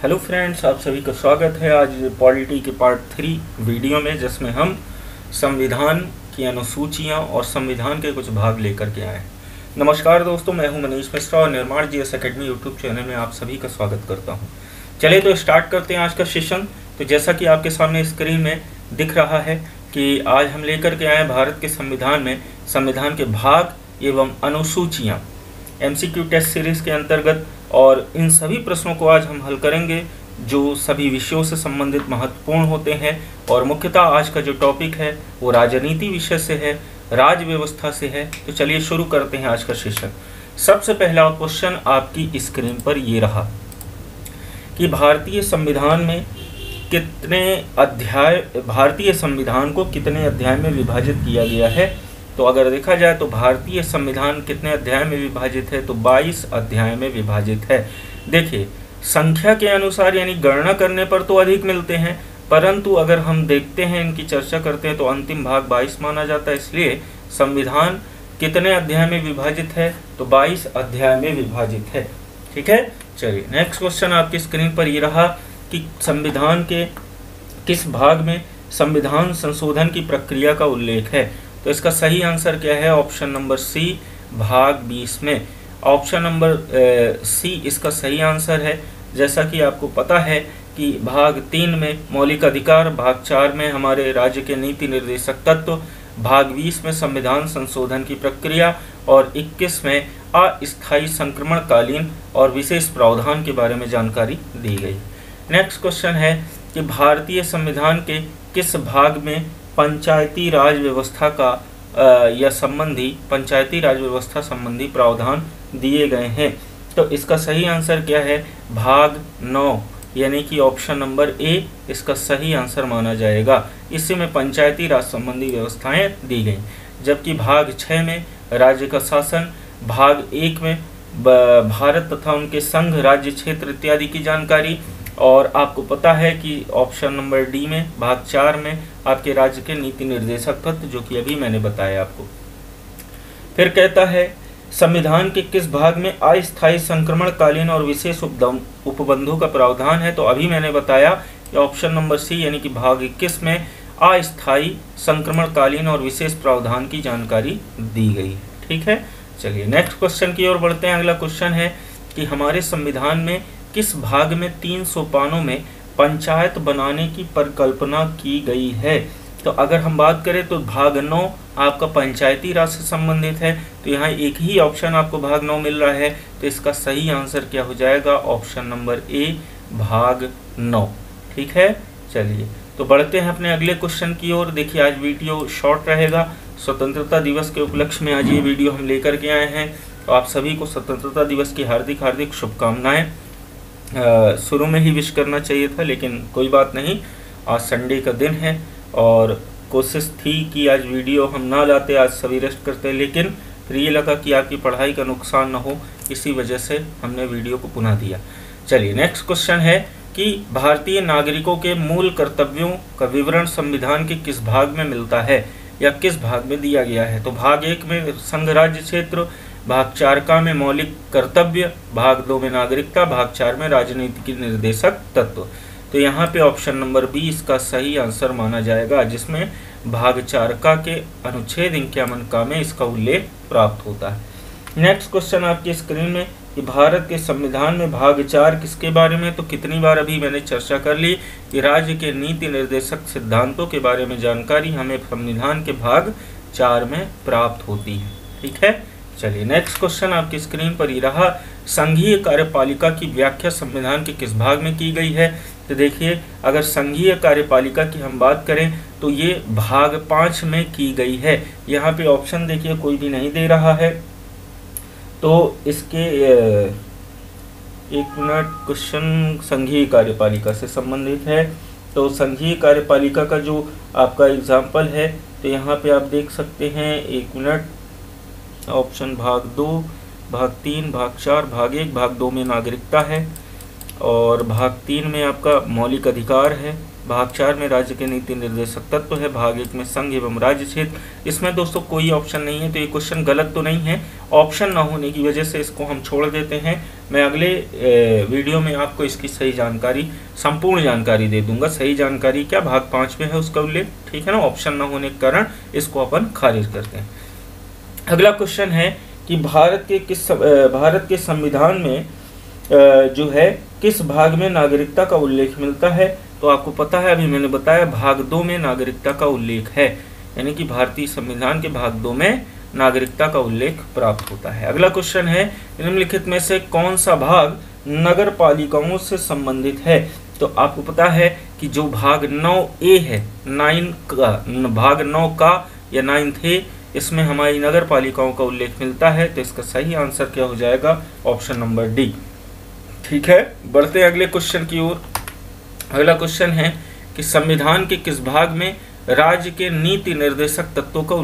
Hello friends, आप सभी का स्वागत है आज पॉलिटी के पार्ट 3 वीडियो में, जिसमें हम संविधान की अनुसूचियां और संविधान के कुछ भाग लेकर के आए हैं। नमस्कार दोस्तों, मैं हूं मनीष मिश्रा और निर्माण जीएस एकेडमी यूट्यूब चैनल में आप सभी का स्वागत करता हूं। चलिए तो स्टार्ट करते हैं आज का सेशन। तो जैसा कि आपके सामने स्क्रीन में दिख रहा है कि आज हम लेकर के आए भारत के संविधान में संविधान के भाग एवं अनुसूचियाँ MCQ टेस्ट सीरीज़ के अंतर्गत, और इन सभी प्रश्नों को आज हम हल करेंगे जो सभी विषयों से संबंधित महत्वपूर्ण होते हैं। और मुख्यतः आज का जो टॉपिक है वो राजनीति विषय से है, राज व्यवस्था से है। तो चलिए शुरू करते हैं आज का सेशन। सबसे पहला क्वेश्चन आपकी स्क्रीन पर ये रहा कि भारतीय संविधान को कितने अध्याय में विभाजित किया गया है। तो अगर देखा जाए तो भारतीय संविधान कितने अध्याय में विभाजित है, तो 22 अध्याय में विभाजित है। देखिए, संख्या के अनुसार यानी गणना करने पर तो अधिक मिलते हैं, परंतु अगर हम देखते हैं, इनकी चर्चा करते हैं तो अंतिम भाग 22 माना जाता है। इसलिए संविधान कितने अध्याय में विभाजित है, तो 22 अध्याय में विभाजित है। ठीक है, चलिए नेक्स्ट क्वेश्चन आपकी स्क्रीन पर ये रहा कि संविधान के किस भाग में संविधान संशोधन की प्रक्रिया का उल्लेख है। तो इसका सही आंसर क्या है? ऑप्शन नंबर सी, भाग 20 में। ऑप्शन नंबर सी इसका सही आंसर है। जैसा कि आपको पता है कि भाग 3 में मौलिक अधिकार, भाग 4 में हमारे राज्य के नीति निर्देशक तत्व, भाग 20 में संविधान संशोधन की प्रक्रिया और 21 में अस्थायी संक्रमणकालीन और विशेष प्रावधान के बारे में जानकारी दी गई। नेक्स्ट क्वेश्चन है कि भारतीय संविधान के किस भाग में पंचायती राज व्यवस्था संबंधी प्रावधान दिए गए हैं। तो इसका सही आंसर क्या है? भाग 9 यानी कि ऑप्शन नंबर ए इसका सही आंसर माना जाएगा। इसी में पंचायती राज संबंधी व्यवस्थाएं दी गई, जबकि भाग 6 में राज्य का शासन, भाग 1 में भारत तथा उनके संघ, राज्य, क्षेत्र इत्यादि की जानकारी, और आपको पता है कि ऑप्शन नंबर डी में भाग 4 में आपके राज्य के नीति निर्देशक तत्व, जो कि अभी मैंने बताया आपको। फिर कहता है संविधान के किस भाग में अस्थायी संक्रमणकालीन और विशेष उपबंधों का प्रावधान है। तो अभी मैंने बताया कि ऑप्शन नंबर सी यानी कि भाग 21 में अस्थायी संक्रमणकालीन और विशेष प्रावधान की जानकारी दी गई। ठीक है, चलिए नेक्स्ट क्वेश्चन की ओर बढ़ते हैं। अगला क्वेश्चन है कि हमारे संविधान में किस भाग में 3 सोपानों में पंचायत बनाने की परिकल्पना की गई है। तो अगर हम बात करें तो भाग 9 आपका पंचायती राज से संबंधित है। तो यहाँ एक ही ऑप्शन आपको भाग 9 मिल रहा है, तो इसका सही आंसर क्या हो जाएगा? ऑप्शन नंबर ए, भाग 9। ठीक है, चलिए तो बढ़ते हैं अपने अगले क्वेश्चन की ओर। देखिए, आज वीडियो शॉर्ट रहेगा। स्वतंत्रता दिवस के उपलक्ष्य में आज ये वीडियो हम लेकर के आए हैं। तो आप सभी को स्वतंत्रता दिवस की हार्दिक हार्दिक शुभकामनाएं। शुरू में ही विश करना चाहिए था, लेकिन कोई बात नहीं, आज संडे का दिन है और कोशिश थी कि आज वीडियो हम ना लाते, आज सभी रेस्ट करते, लेकिन फिर ये लगा कि आपकी पढ़ाई का नुकसान ना हो, इसी वजह से हमने वीडियो को पुनः दिया। चलिए नेक्स्ट क्वेश्चन है कि भारतीय नागरिकों के मूल कर्तव्यों का विवरण संविधान के किस भाग में मिलता है या किस भाग में दिया गया है। तो भाग 1 में संघ, राज्य, क्षेत्र, भाग 4 का में मौलिक कर्तव्य, भाग 2 में नागरिकता, भाग 4 में राजनीति की निर्देशक तत्व। तो यहाँ पे ऑप्शन नंबर बी इसका सही आंसर माना जाएगा, जिसमें भाग 4 का के अनुच्छेद 51 का में इसका उल्लेख प्राप्त होता है। नेक्स्ट क्वेश्चन आपकी स्क्रीन में कि भारत के संविधान में भाग 4 किसके बारे में। तो कितनी बार अभी मैंने चर्चा कर ली कि राज्य के नीति निर्देशक सिद्धांतों के बारे में जानकारी हमें संविधान के भाग 4 में प्राप्त होती है। ठीक है, चलिए नेक्स्ट क्वेश्चन आपकी स्क्रीन पर ही रहा, संघीय कार्यपालिका की व्याख्या संविधान के किस भाग में की गई है। तो देखिए, अगर संघीय कार्यपालिका की हम बात करें तो ये भाग 5 में की गई है। यहाँ पे ऑप्शन देखिए कोई भी नहीं दे रहा है, तो इसके एक मिनट, क्वेश्चन संघीय कार्यपालिका से संबंधित है। तो संघीय कार्यपालिका का जो आपका एग्जाम्पल है, तो यहाँ पे आप देख सकते हैं, एक मिनट, ऑप्शन भाग 2, भाग 3, भाग 4, भाग 1, भाग 2 में नागरिकता है, और भाग 3 में आपका मौलिक अधिकार है, भाग 4 में राज्य के नीति निर्देशक तत्व है, भाग 1 में संघ एवं राज्य क्षेत्र। इसमें दोस्तों कोई ऑप्शन नहीं है, तो ये क्वेश्चन गलत तो नहीं है, ऑप्शन ना होने की वजह से इसको हम छोड़ देते हैं, मैं अगले वीडियो में आपको इसकी सही जानकारी, संपूर्ण जानकारी दे दूंगा। सही जानकारी क्या, भाग 5 में है उसका उल्लेख, ठीक है ना। ऑप्शन न होने के कारण इसको अपन खारिज करते हैं। अगला क्वेश्चन है कि भारत के संविधान में जो है किस भाग में नागरिकता का उल्लेख मिलता है। तो आपको पता है, अभी मैंने बताया, भाग 2 में नागरिकता का उल्लेख है, यानी कि भारतीय संविधान के भाग 2 में नागरिकता का उल्लेख प्राप्त होता है। अगला क्वेश्चन है, निम्नलिखित में से कौन सा भाग नगर पालिकाओं से संबंधित है। तो आपको पता है कि जो भाग 9A है, भाग 9 का या 9th A, इसमें हमारी नगर पालिकाओं का उल्लेख मिलता है। तो इसका सही आंसर क्या हो जाएगा, ऑप्शन नंबर डी। ठीक है, बढ़ते हैं अगले क्वेश्चन की ओर। अगला क्वेश्चन है कि संविधान के किस भाग में राज्य के नीति निर्देशक तत्वों का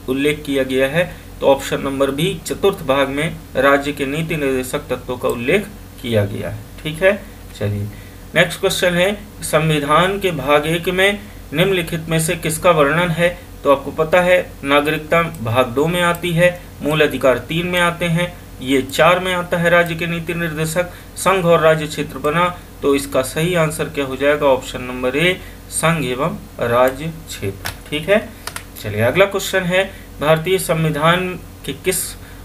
उल्लेख किया गया है। तो ऑप्शन नंबर बी, चतुर्थ भाग में राज्य के नीति निर्देशक तत्वों का उल्लेख किया गया है। ठीक है, चलिए नेक्स्ट क्वेश्चन है, संविधान के भाग 1 में निम्नलिखित में से किसका वर्णन है। तो आपको पता है, नागरिकता भाग 2 में आती है, मूल अधिकार 3 में आते हैं, ये 4 में आता है राज्य के नीति निर्देशक, संघ और राज्य क्षेत्र बना। तो इसका सही आंसर क्या हो जाएगा, ऑप्शन नंबर ए, संघ एवं राज्य क्षेत्र। ठीक है, चलिए अगला क्वेश्चन है, भारतीय संविधान के किस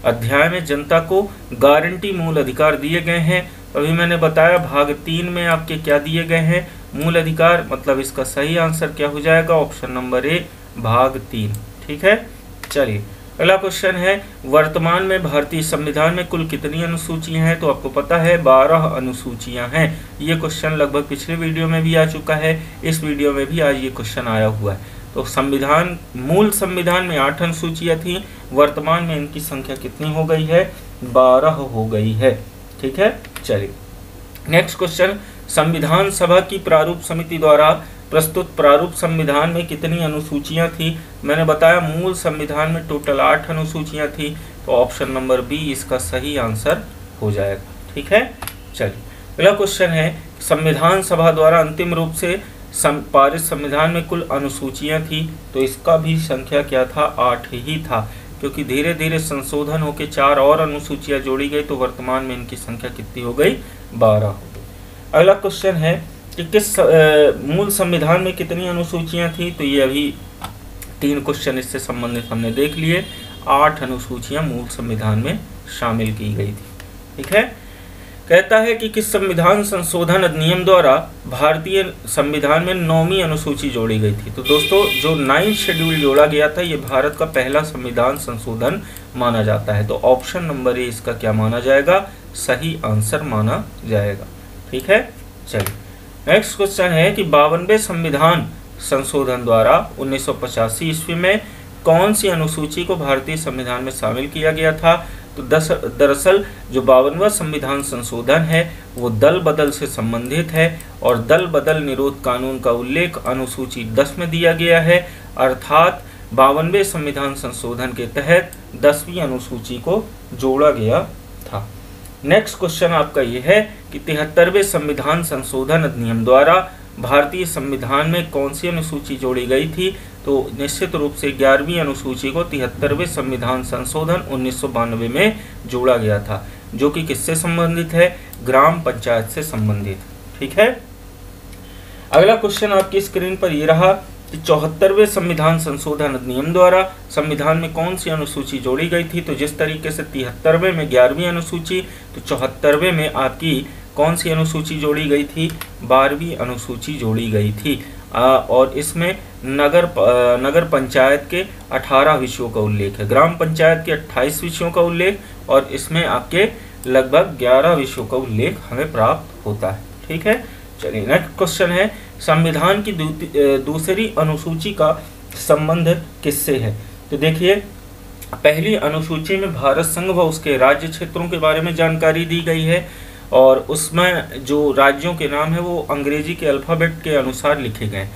अध्याय में जनता को गारंटी मूल अधिकार दिए गए हैं। तो अभी मैंने बताया, भाग 3 में आपके क्या दिए गए हैं, मूल अधिकार, मतलब इसका सही आंसर क्या हो जाएगा, ऑप्शन नंबर ए, भाग 3। ठीक है, चलिए अगला क्वेश्चन है, वर्तमान में भारतीय संविधान में कुल कितनी अनुसूचियां हैं। तो आपको पता है 12 अनुसूचियां हैं। ये क्वेश्चन लगभग पिछले वीडियो में भी आ चुका है, इस वीडियो में भी आज ये क्वेश्चन आया हुआ है। तो मूल संविधान में 8 अनुसूचियां थी, वर्तमान में इनकी संख्या कितनी हो गई है, 12 हो गई है। ठीक है, चलिए नेक्स्ट क्वेश्चन, संविधान सभा की प्रारूप समिति द्वारा प्रस्तुत प्रारूप संविधान में कितनी अनुसूचियां थी। मैंने बताया मूल संविधान में टोटल 8 अनुसूचियां थी। तो ऑप्शन नंबर बी इसका सही आंसर हो जाएगा। ठीक है, चलिए अगला क्वेश्चन है, संविधान सभा द्वारा अंतिम रूप से पारित संविधान में कुल अनुसूचियां थी। तो इसका भी संख्या क्या था, 8 ही था, क्योंकि धीरे धीरे संशोधन होकर 4 और अनुसूचियां जोड़ी गई, तो वर्तमान में इनकी संख्या कितनी हो गई, 12 हो गई। अगला क्वेश्चन है कि किस मूल संविधान में कितनी अनुसूचियां थी। तो ये अभी 3 क्वेश्चन इससे संबंधित हमने देख लिए। 8 अनुसूचियां मूल संविधान में शामिल की गई थी। ठीक है, कहता है कि किस संविधान संशोधन अधिनियम द्वारा भारतीय संविधान में 9वीं अनुसूची जोड़ी गई थी। तो दोस्तों, जो 9th शेड्यूल जोड़ा गया था, ये भारत का पहला संविधान संशोधन माना जाता है। तो ऑप्शन नंबर ए इसका क्या माना जाएगा, सही आंसर माना जाएगा। ठीक है, चलिए नेक्स्ट क्वेश्चन है कि 52वें संविधान संशोधन द्वारा 1985 ईस्वी में कौन सी अनुसूची को भारतीय संविधान में शामिल किया गया था। तो दरअसल जो 52वां संविधान संशोधन है वो दल बदल से संबंधित है, और दल बदल निरोध कानून का उल्लेख अनुसूची 10 में दिया गया है। अर्थात 52वें संविधान संशोधन के तहत 10वीं अनुसूची को जोड़ा गया था। नेक्स्ट क्वेश्चन आपका ये है कि 73वें संविधान संशोधन अधिनियम द्वारा भारतीय संविधान में कौन सी अनुसूची जोड़ी गई थी। तो निश्चित रूप से 11वीं अनुसूची को 73वें संविधान संशोधन 1992 में जोड़ा गया था, जो कि किससे संबंधित है, ग्राम पंचायत से संबंधित। ठीक है, अगला क्वेश्चन आपकी स्क्रीन पर ये रहा कि 74वें संविधान संशोधन अधिनियम द्वारा संविधान में कौन सी अनुसूची जोड़ी गई थी। तो जिस तरीके से 73वें में 11वीं अनुसूची, तो 74वें में आपकी कौन सी अनुसूची जोड़ी गई थी, 12वीं अनुसूची जोड़ी गई थी। और इसमें नगर पंचायत के 18 विषयों का उल्लेख है, ग्राम पंचायत के 28 विषयों का उल्लेख, और इसमें आपके लगभग 11 विषयों का उल्लेख हमें प्राप्त होता है। ठीक है, चलिए नेक्स्ट क्वेश्चन है, संविधान की दूसरी अनुसूची का संबंध किससे है। तो देखिए, पहली अनुसूची में भारत संघ व उसके राज्य क्षेत्रों के बारे में जानकारी दी गई है, और उसमें जो राज्यों के नाम है वो अंग्रेजी के अल्फ़ाबेट के अनुसार लिखे गए।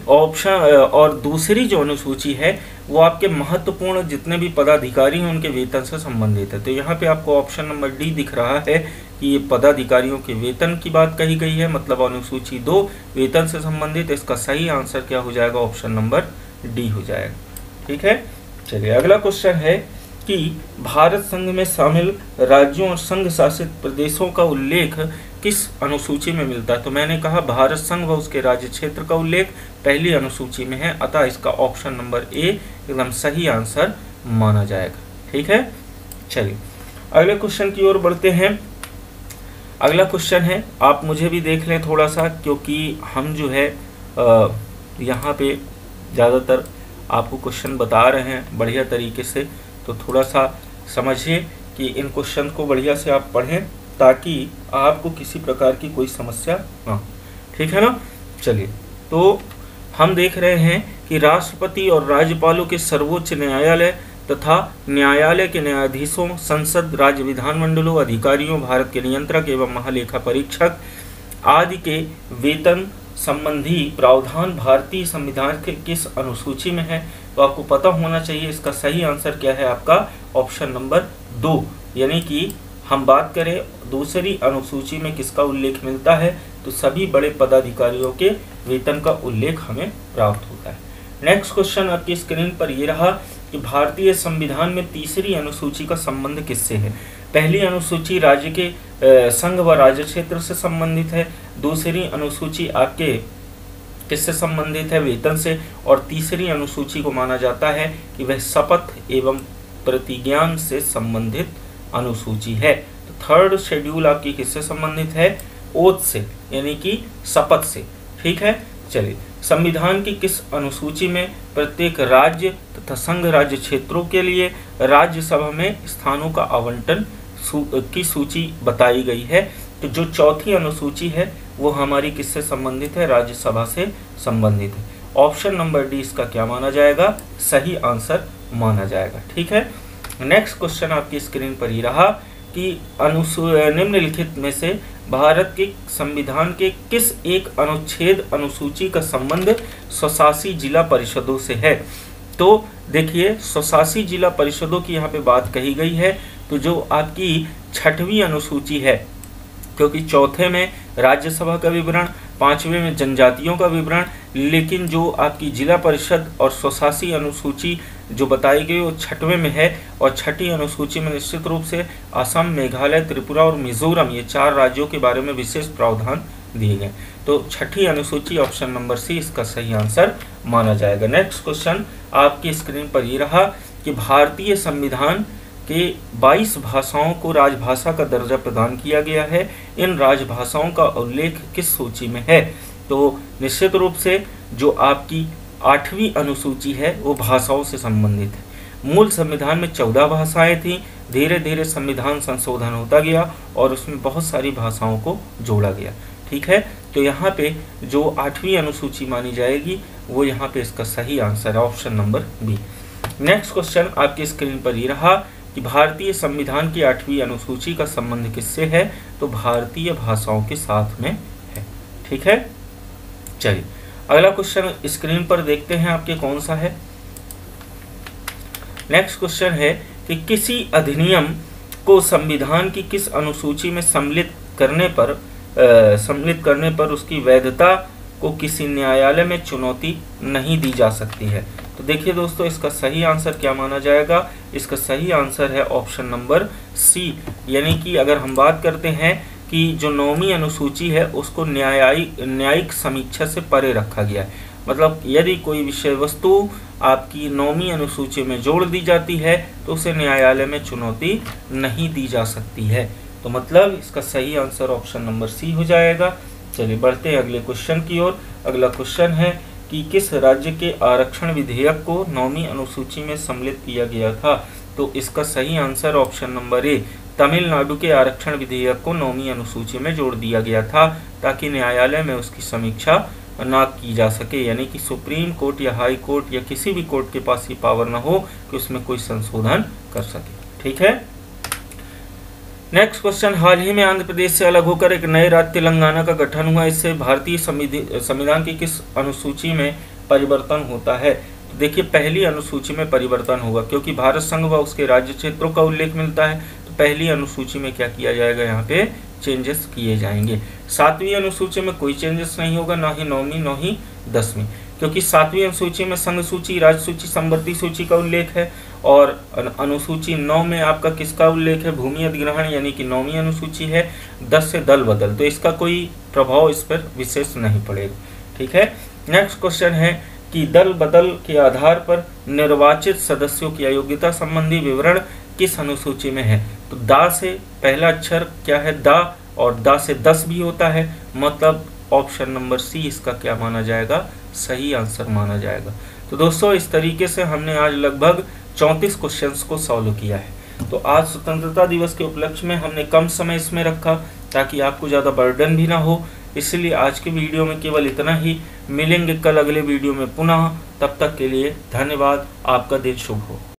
और दूसरी जो अनुसूची है वो आपके महत्वपूर्ण जितने भी पदाधिकारी हैं उनके वेतन से संबंधित है। तो यहाँ पे आपको ऑप्शन नंबर डी दिख रहा है कि ये पदाधिकारियों के वेतन की बात कही गई है, मतलब अनुसूची 2 वेतन से संबंधित। इसका सही आंसर क्या हो जाएगा, ऑप्शन नंबर डी हो जाएगा। ठीक है, चलिए अगला क्वेश्चन है कि भारत संघ में शामिल राज्यों और संघ शासित प्रदेशों का उल्लेख किस अनुसूची में मिलता है? तो मैंने कहा भारत संघ व उसके राज्य क्षेत्र का उल्लेख पहली अनुसूची में है, अतः इसका ऑप्शन नंबर ए एकदम सही आंसर माना जाएगा। ठीक है, चलिए अगले क्वेश्चन की ओर बढ़ते हैं। अगला क्वेश्चन है, आप मुझे भी देख लें थोड़ा सा, क्योंकि हम जो है यहाँ पे ज़्यादातर आपको क्वेश्चन बता रहे हैं बढ़िया तरीके से, तो थोड़ा सा समझिए कि इन क्वेश्चन को बढ़िया से आप पढ़ें ताकि आपको किसी प्रकार की कोई समस्या ना हो। ठीक है ना। चलिए, तो हम देख रहे हैं कि राष्ट्रपति और राज्यपालों के सर्वोच्च न्यायालय तथा न्यायालय के न्यायाधीशों, संसद, राज्य विधानमंडलों, अधिकारियों, भारत के नियंत्रक एवं महालेखा परीक्षक आदि के वेतन संबंधी प्रावधान भारतीय संविधान के किस अनुसूची में है? तो आपको पता होना चाहिए इसका सही आंसर क्या है, आपका ऑप्शन नंबर 2, यानी कि हम बात करें दूसरी अनुसूची में किसका उल्लेख मिलता है, तो सभी बड़े पदाधिकारियों के वेतन का उल्लेख हमें प्राप्त होता है। नेक्स्ट क्वेश्चन आपकी स्क्रीन पर ये रहा कि भारतीय संविधान में तीसरी अनुसूची का संबंध किससे है? पहली अनुसूची राज्य के संघ व राज्य क्षेत्र से संबंधित है, दूसरी अनुसूची आपके किससे संबंधित है? वेतन से, और तीसरी अनुसूची को माना जाता है कि वह शपथ एवं प्रतिज्ञान से संबंधित अनुसूची है। तो थर्ड शेड्यूल आपकी किससे संबंधित है? ओथ से, यानी कि शपथ से। ठीक है, चलिए, संविधान की किस अनुसूची में प्रत्येक राज्य तथा संघ राज्य क्षेत्रों के लिए राज्यसभा में स्थानों का आवंटन की सूची बताई गई है? तो जो चौथी अनुसूची है वो हमारी किससे संबंधित है? राज्यसभा से संबंधित है। ऑप्शन नंबर डी इसका क्या माना जाएगा? सही आंसर माना जाएगा। ठीक है, नेक्स्ट क्वेश्चन आपकी स्क्रीन पर ही रहा कि निम्नलिखित में से भारत के संविधान के किस एक अनुच्छेद अनुसूची का संबंध स्वशासी जिला परिषदों से है? तो देखिए, स्वशासी जिला परिषदों की यहाँ पे बात कही गई है, तो जो आपकी 6वीं अनुसूची है, क्योंकि चौथे में राज्यसभा का विवरण, 5वें में जनजातियों का विवरण, लेकिन जो आपकी जिला परिषद और स्वशासी अनुसूची जो बताई गई वो 6वें में है, और 6ठी अनुसूची में निश्चित रूप से असम, मेघालय, त्रिपुरा और मिजोरम, ये 4 राज्यों के बारे में विशेष प्रावधान दिए गए। तो 6ठी अनुसूची ऑप्शन नंबर सी इसका सही आंसर माना जाएगा। नेक्स्ट क्वेश्चन आपकी स्क्रीन पर ये रहा कि भारतीय संविधान के 22 भाषाओं को राजभाषा का दर्जा प्रदान किया गया है, इन राजभाषाओं का उल्लेख किस सूची में है? तो निश्चित रूप से जो आपकी 8वीं अनुसूची है वो भाषाओं से संबंधित है। मूल संविधान में 14 भाषाएं थीं, धीरे धीरे संविधान संशोधन होता गया और उसमें बहुत सारी भाषाओं को जोड़ा गया। ठीक है, तो यहाँ पे जो 8वीं अनुसूची मानी जाएगी वो यहाँ पे इसका सही आंसर है, option number B. Next question आपकी स्क्रीन पर ये रहा कि भारतीय संविधान की 8वीं अनुसूची का संबंध किससे है? तो भारतीय भाषाओं के साथ में है। ठीक है, चलिए अगला क्वेश्चन स्क्रीन पर देखते हैं आपके कौन सा है। नेक्स्ट क्वेश्चन है कि किसी अधिनियम को संविधान की किस अनुसूची में सम्मिलित करने पर उसकी वैधता को किसी न्यायालय में चुनौती नहीं दी जा सकती है? तो देखिए दोस्तों, इसका सही आंसर क्या माना जाएगा? इसका सही आंसर है ऑप्शन नंबर सी, यानी कि अगर हम बात करते हैं कि जो 9वीं अनुसूची है उसको न्यायिक समीक्षा से परे रखा गया है। मतलब यदि कोई विषय वस्तु आपकी 9वीं अनुसूची में जोड़ दी जाती है तो उसे न्यायालय में चुनौती नहीं दी जा सकती है। तो मतलब इसका सही आंसर ऑप्शन नंबर सी हो जाएगा। चलिए बढ़ते हैं अगले क्वेश्चन की ओर। अगला क्वेश्चन है कि किस राज्य के आरक्षण विधेयक को 9वीं अनुसूची में सम्मिलित किया गया था? तो इसका सही answer option number A, Tamil Nadu के आरक्षण विधेयक को 9वीं अनुसूची में जोड़ दिया गया था ताकि न्यायालय में उसकी समीक्षा ना की जा सके, यानी कि सुप्रीम कोर्ट या हाई कोर्ट या किसी भी कोर्ट के पास ये पावर ना हो कि उसमें कोई संशोधन कर सके। ठीक है, नेक्स्ट क्वेश्चन, हाल ही में आंध्र प्रदेश से अलग होकर एक नए राज्य तेलंगाना का गठन हुआ, इससे भारतीय संविधान की किस अनुसूची में परिवर्तन होता है? तो देखिए, पहली अनुसूची में परिवर्तन होगा, क्योंकि भारत संघ व उसके राज्य क्षेत्रों का उल्लेख मिलता है, तो पहली अनुसूची में क्या किया जाएगा? यहाँ पे चेंजेस किए जाएंगे। 7वीं अनुसूची में कोई चेंजेस नहीं होगा, ना ही 9वीं ना ही 10वीं, क्योंकि 7वीं अनुसूची में संघ सूची, राज्य सूची, समवर्ती सूची का उल्लेख है, और अनुसूची 9 में आपका किसका उल्लेख है, भूमि अधिग्रहण यानी कि 9वीं अनुसूची है। 10 से दल बदल, तो इसका कोई प्रभाव इस पर विशेष नहीं पड़ेगा। ठीक है, नेक्स्ट क्वेश्चन है कि दल बदल के आधार पर निर्वाचित सदस्यों की अयोग्यता संबंधी विवरण किस अनुसूची में है। तो दा से पहला अक्षर क्या है, दा, और दा से 10 भी होता है, मतलब ऑप्शन नंबर सी इसका क्या माना जाएगा, सही आंसर माना जाएगा। तो दोस्तों इस तरीके से हमने आज लगभग 34 क्वेश्चंस को सॉल्व किया है। तो आज स्वतंत्रता दिवस के उपलक्ष्य में हमने कम समय इसमें रखा ताकि आपको ज़्यादा बर्डन भी ना हो, इसलिए आज के वीडियो में केवल इतना ही। मिलेंगे कल अगले वीडियो में पुनः, तब तक के लिए धन्यवाद। आपका दिन शुभ हो।